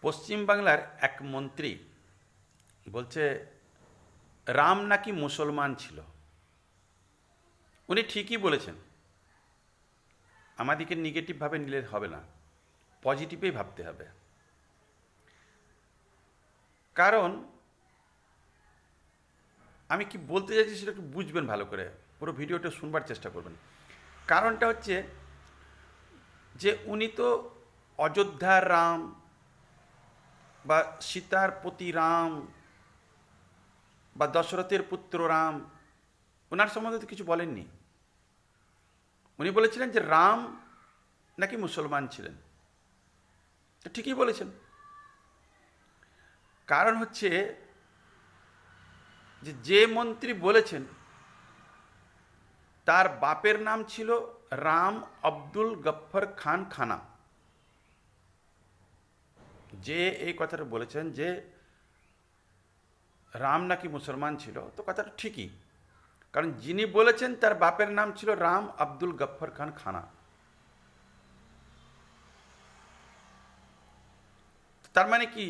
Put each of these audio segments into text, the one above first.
পশ্চিমবাংলার এক মন্ত্রী বলছে রাম নাকি মুসলমান ছিল। উনি ঠিকই বলেছেন। আমাদেরকে নেগেটিভভাবে নিলে হবে না, পজিটিভেই ভাবতে হবে। কারণ আমি কি বলতে চাইছি সেটা একটু বুঝবেন ভালো করে, পুরো ভিডিওটা শুনবার চেষ্টা করবেন। কারণটা হচ্ছে যে উনি তো অযোধ্যার রাম বা সীতার পতি রাম বা দশরথের পুত্র রাম, ওনার সম্বন্ধে তো কিছু বলেননি। উনি বলেছিলেন যে রাম নাকি মুসলমান ছিলেন। তো ঠিকই বলেছেন। কারণ হচ্ছে যে যে মন্ত্রী বলেছেন তার বাপের নাম ছিল রাম আব্দুল গফ্ফর খান খানা। যে এই কথাটা বলেছেন যে রাম নাকি মুসলমান ছিল, তো কথাটা ঠিকই। কারণ যিনি বলেছেন তার বাপের নাম ছিল রাম আব্দুল গফ্ফর খান খানা। তার মানে কি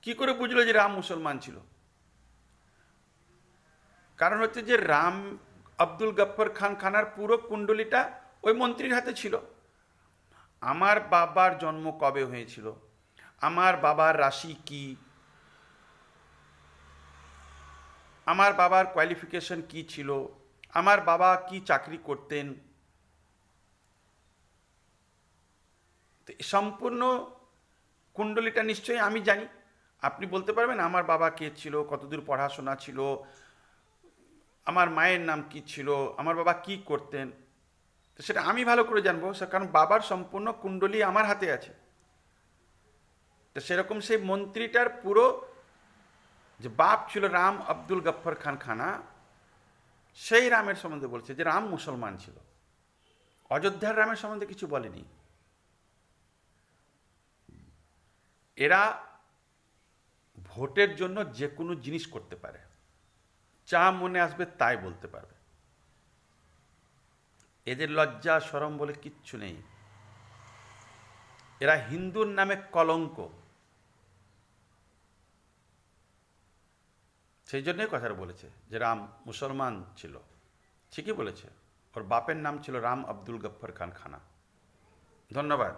কি করে বুঝলো যে রাম মুসলমান ছিল? কারণ হচ্ছে যে রাম আব্দুল গফ্ফর খান খানার পুরো কুণ্ডলিটা ওই মন্ত্রীর হাতে ছিল। আমার বাবার জন্ম কবে হয়েছিল, আমার বাবার রাশি কি, আমার বাবার কোয়ালিফিকেশন কি ছিল, আমার বাবা কি চাকরি করতেন, তো সম্পূর্ণ কুণ্ডলিটা নিশ্চয়ই আমি জানি। আপনি বলতে পারবেন আমার বাবা কে ছিল, কতদূর পড়াশোনা ছিল, আমার মায়ের নাম কি ছিল, আমার বাবা কি করতেন, তো সেটা আমি ভালো করে জানবো, কারণ বাবার সম্পূর্ণ কুণ্ডলী আমার হাতে আছে। তো সেরকম সেই মন্ত্রীটার পুরো যে বাপ ছিল রাম আব্দুল গফ্ফর খান খানা, সেই রামের সম্বন্ধে বলছে যে রাম মুসলমান ছিল। অযোধ্যার রামের সম্বন্ধে কিছু বলেনি। এরা ভোটের জন্য যে কোনো জিনিস করতে পারে, যা মনে আসবে তাই বলতে পারবে। এদের লজ্জা শরম বলে কিচ্ছু নেই। এরা হিন্দুর নামে কলঙ্ক। সেই জন্যই কথাটা বলেছে যে রাম মুসলমান ছিল। ঠিকই বলেছে। ওর বাপের নাম ছিল রাম আব্দুল গফ্ফর খান খানা। ধন্যবাদ।